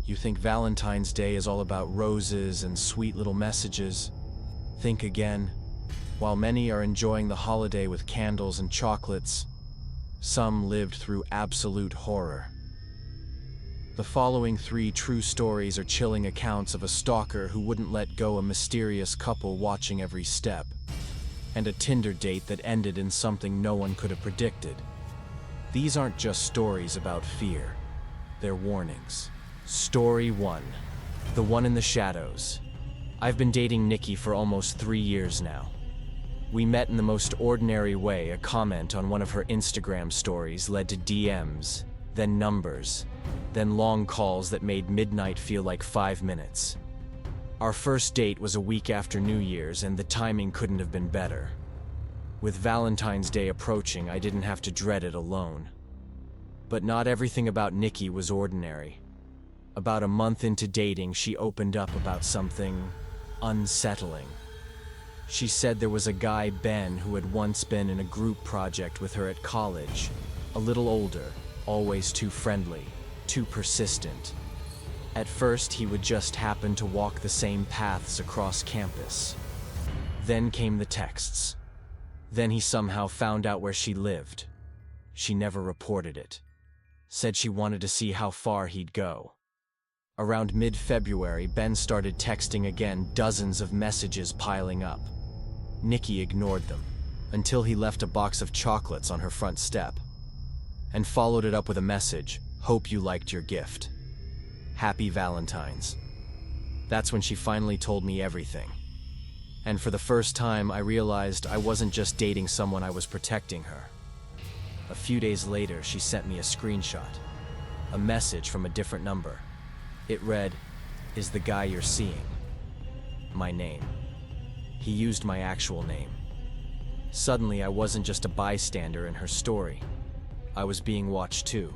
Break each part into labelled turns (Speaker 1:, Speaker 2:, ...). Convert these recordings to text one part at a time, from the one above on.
Speaker 1: You think Valentine's Day is all about roses and sweet little messages? Think again. While many are enjoying the holiday with candles and chocolates, some lived through absolute horror. The following 3 true stories are chilling accounts of a stalker who wouldn't let go, a mysterious couple watching every step, and a Tinder date that ended in something no one could have predicted. These aren't just stories about fear, they're warnings. Story 1. The One in the Shadows. I've been dating Nikki for almost 3 years now. We met in the most ordinary way. A comment on one of her Instagram stories led to DMs, then numbers, then long calls that made midnight feel like 5 minutes. Our first date was a week after New Year's, and the timing couldn't have been better. With Valentine's Day approaching, I didn't have to dread it alone. But not everything about Nikki was ordinary. About a month into dating, she opened up about something unsettling. She said there was a guy, Ben, who had once been in a group project with her at college. A little older, always too friendly, too persistent. At first, he would just happen to walk the same paths across campus. Then came the texts. Then he somehow found out where she lived. She never reported it. Said she wanted to see how far he'd go. Around mid-February, Ben started texting again, dozens of messages piling up. Nikki ignored them, until he left a box of chocolates on her front step, and followed it up with a message, "Hope you liked your gift. Happy Valentine's." That's when she finally told me everything. And for the first time, I realized I wasn't just dating someone, I was protecting her. A few days later, she sent me a screenshot, a message from a different number. It read, "Is the guy you're seeing?" My name. He used my actual name. Suddenly, I wasn't just a bystander in her story. I was being watched too.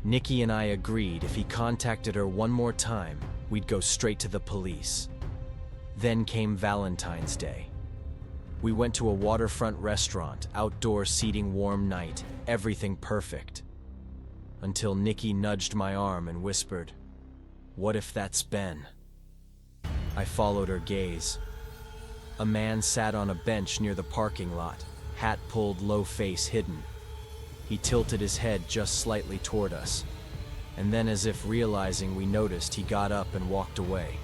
Speaker 1: Nikki and I agreed if he contacted her one more time, we'd go straight to the police. Then came Valentine's Day. We went to a waterfront restaurant, outdoor seating, warm night, everything perfect. Until Nikki nudged my arm and whispered, "What if that's Ben?" I followed her gaze. A man sat on a bench near the parking lot, hat pulled low, face hidden. He tilted his head just slightly toward us, and then, as if realizing we noticed, he got up and walked away.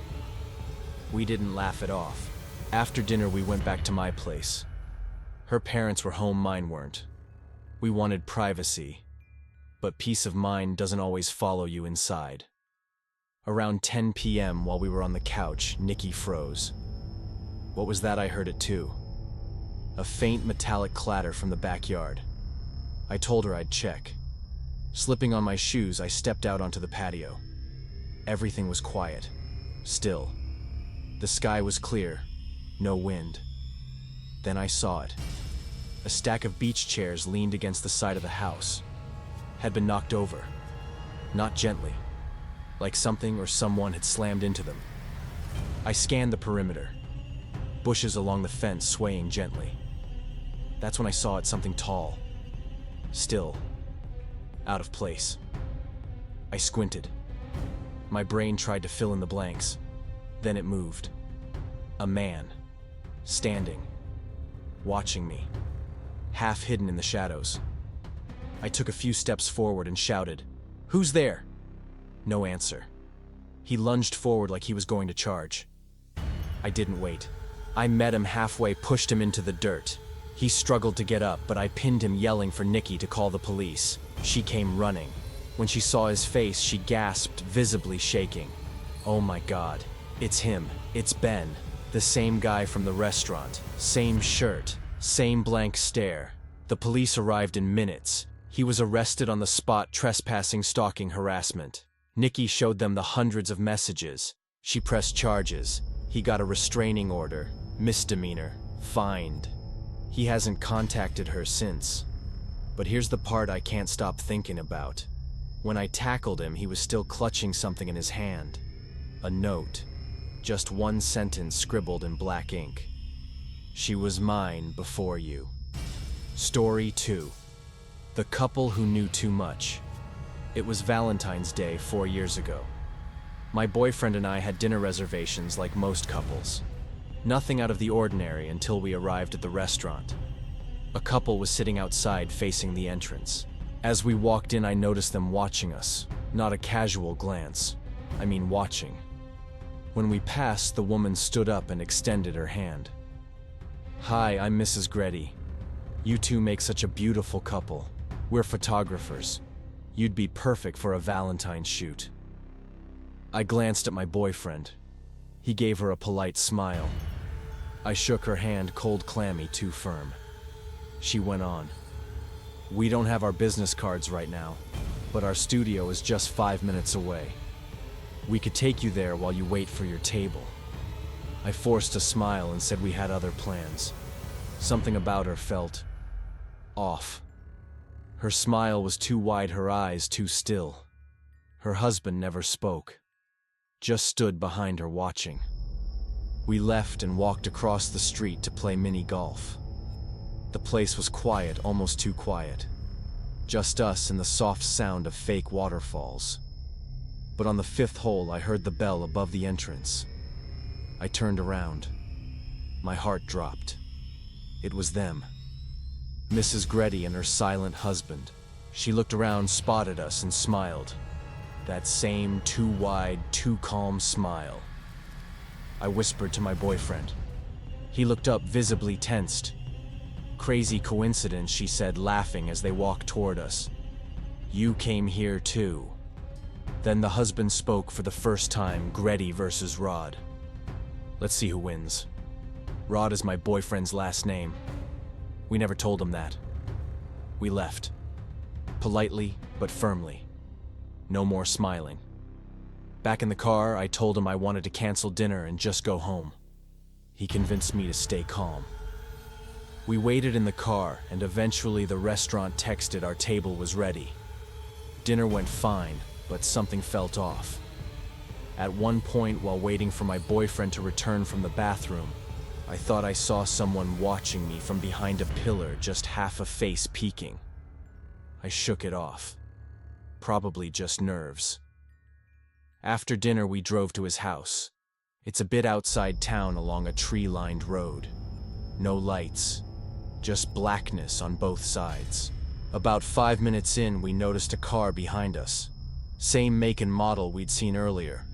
Speaker 1: We didn't laugh it off. After dinner, we went back to my place. Her parents were home, mine weren't. We wanted privacy, but peace of mind doesn't always follow you inside. Around 10 p.m., while we were on the couch, Nikki froze. What was that? I heard it too. A faint metallic clatter from the backyard. I told her I'd check. Slipping on my shoes, I stepped out onto the patio. Everything was quiet, still. The sky was clear, no wind. Then I saw it. A stack of beach chairs leaned against the side of the house. Had been knocked over. Not gently, like something or someone had slammed into them. I scanned the perimeter. Bushes along the fence swaying gently. That's when I saw it, something tall. Still. Out of place. I squinted. My brain tried to fill in the blanks. Then it moved. A man. Standing. Watching me. Half hidden in the shadows. I took a few steps forward and shouted, "Who's there?" No answer. He lunged forward like he was going to charge. I didn't wait. I met him halfway, pushed him into the dirt. He struggled to get up, but I pinned him, yelling for Nikki to call the police. She came running. When she saw his face, she gasped, visibly shaking. Oh my God, it's him. It's Ben. The same guy from the restaurant. Same shirt. Same blank stare. The police arrived in minutes. He was arrested on the spot, trespassing, stalking, harassment. Nikki showed them the hundreds of messages. She pressed charges. He got a restraining order. Misdemeanor. Fined. He hasn't contacted her since. But here's the part I can't stop thinking about. When I tackled him, he was still clutching something in his hand. A note. Just one sentence scribbled in black ink. "She was mine before you." Story 2. The couple who knew too much. It was Valentine's Day 4 years ago. My boyfriend and I had dinner reservations like most couples. Nothing out of the ordinary until we arrived at the restaurant. A couple was sitting outside facing the entrance. As we walked in, I noticed them watching us. Not a casual glance. I mean watching. When we passed, the woman stood up and extended her hand. "Hi, I'm Mrs. Greddy. You two make such a beautiful couple. We're photographers. You'd be perfect for a Valentine shoot." I glanced at my boyfriend. He gave her a polite smile. I shook her hand, cold, clammy, too firm. She went on. "We don't have our business cards right now, but our studio is just 5 minutes away. We could take you there while you wait for your table." I forced a smile and said we had other plans. Something about her felt off. Her smile was too wide, her eyes too still. Her husband never spoke, just stood behind her watching. We left and walked across the street to play mini golf. The place was quiet, almost too quiet. Just us and the soft sound of fake waterfalls. But on the 5th hole, I heard the bell above the entrance. I turned around. My heart dropped. It was them. Mrs. Greddy and her silent husband. She looked around, spotted us, and smiled. That same too wide, too calm smile. I whispered to my boyfriend. He looked up, visibly tensed. "Crazy coincidence," she said, laughing as they walked toward us. "You came here too." Then the husband spoke for the first time. "Greddy versus Rod. Let's see who wins." Rod is my boyfriend's last name. We never told him that. We left. Politely, but firmly. No more smiling. Back in the car, I told him I wanted to cancel dinner and just go home. He convinced me to stay calm. We waited in the car, and eventually the restaurant texted our table was ready. Dinner went fine, but something felt off. At one point, while waiting for my boyfriend to return from the bathroom, I thought I saw someone watching me from behind a pillar, just half a face peeking. I shook it off. Probably just nerves. After dinner, we drove to his house. It's a bit outside town along a tree-lined road. No lights, just blackness on both sides. About 5 minutes in, we noticed a car behind us. Same make and model we'd seen earlier.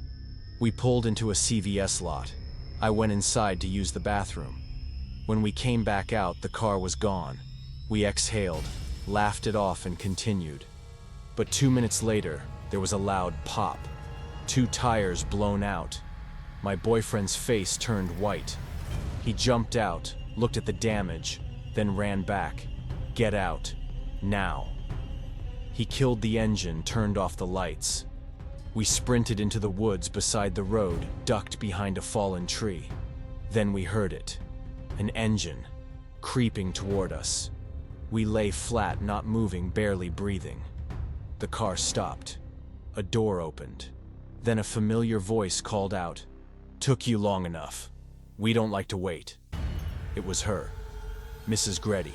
Speaker 1: We pulled into a CVS lot. I went inside to use the bathroom. When we came back out, the car was gone. We exhaled, laughed it off, and continued. But 2 minutes later, there was a loud pop. 2 tires blown out. My boyfriend's face turned white. He jumped out, looked at the damage, then ran back. "Get out. Now." He killed the engine, turned off the lights. We sprinted into the woods beside the road, ducked behind a fallen tree. Then we heard it. An engine, creeping toward us. We lay flat, not moving, barely breathing. The car stopped. A door opened. Then a familiar voice called out, "Took you long enough. We don't like to wait." It was her, Mrs. Greddy.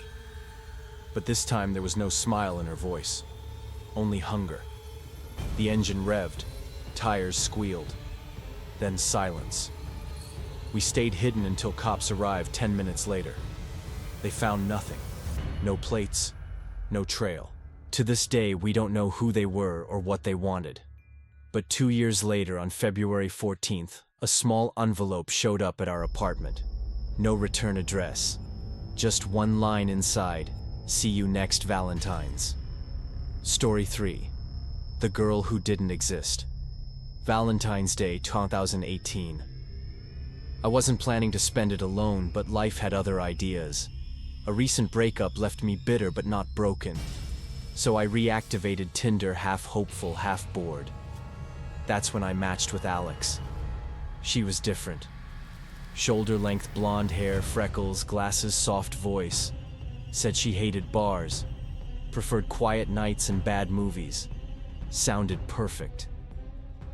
Speaker 1: But this time there was no smile in her voice, only hunger. The engine revved, tires squealed, then silence. We stayed hidden until cops arrived 10 minutes later. They found nothing. No plates, no trail. To this day, we don't know who they were or what they wanted. But 2 years later, on February 14th, a small envelope showed up at our apartment. No return address. Just one line inside, "See you next Valentine's." Story 3. The Girl Who Didn't Exist. Valentine's Day 2018. I wasn't planning to spend it alone, but life had other ideas. A recent breakup left me bitter but not broken. So I reactivated Tinder, half hopeful, half bored. That's when I matched with Alex. She was different. Shoulder-length blonde hair, freckles, glasses, soft voice. Said she hated bars, preferred quiet nights and bad movies. Sounded perfect.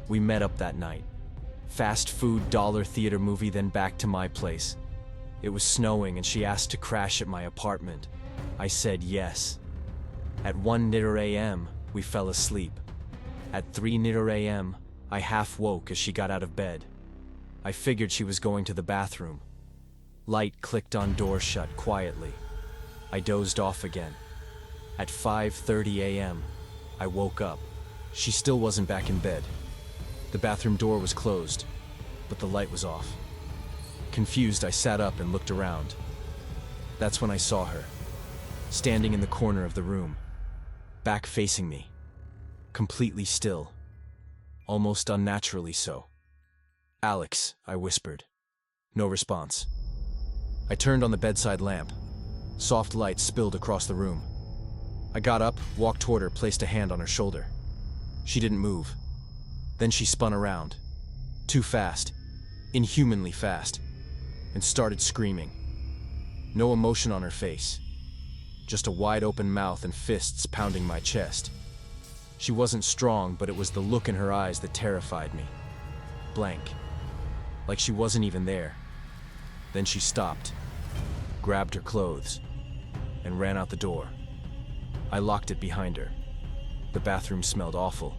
Speaker 1: We met up that night. Fast food, dollar theater movie, then back to my place. It was snowing and she asked to crash at my apartment. I said yes. At 1:00 a.m., we fell asleep. At 3:00 a.m., I half woke as she got out of bed. I figured she was going to the bathroom. Light clicked on door shut quietly. I dozed off again. At 5:30 a.m., I woke up. She still wasn't back in bed. The bathroom door was closed, but the light was off. Confused, I sat up and looked around. That's when I saw her, standing in the corner of the room, back facing me, completely still, almost unnaturally so. "Alex," I whispered. No response. I turned on the bedside lamp. Soft light spilled across the room. I got up, walked toward her, placed a hand on her shoulder. She didn't move. Then she spun around, too fast, inhumanly fast, and started screaming. No emotion on her face, just a wide-open mouth and fists pounding my chest. She wasn't strong, but it was the look in her eyes that terrified me. Blank, like she wasn't even there. Then she stopped, grabbed her clothes, and ran out the door. I locked it behind her. The bathroom smelled awful.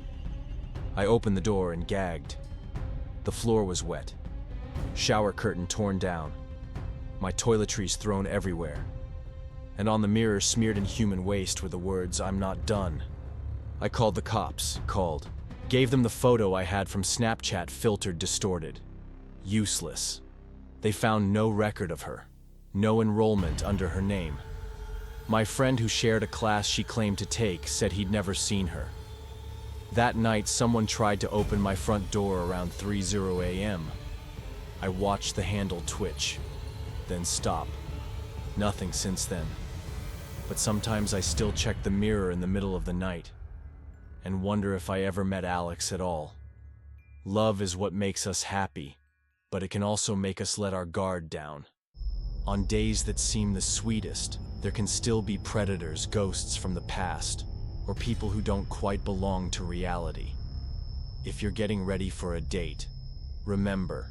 Speaker 1: I opened the door and gagged. The floor was wet. Shower curtain torn down. My toiletries thrown everywhere. And on the mirror smeared in human waste were the words, "I'm not done." I called the cops, gave them the photo I had from Snapchat, filtered, distorted. Useless. They found no record of her, no enrollment under her name. My friend who shared a class she claimed to take said he'd never seen her. That night, someone tried to open my front door around 3:00 a.m. I watched the handle twitch, then stop. Nothing since then. But sometimes I still check the mirror in the middle of the night and wonder if I ever met Alex at all. Love is what makes us happy, but it can also make us let our guard down. On days that seem the sweetest, there can still be predators, ghosts from the past, or people who don't quite belong to reality. If you're getting ready for a date, remember,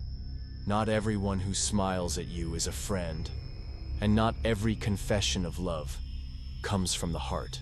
Speaker 1: not everyone who smiles at you is a friend, and not every confession of love comes from the heart.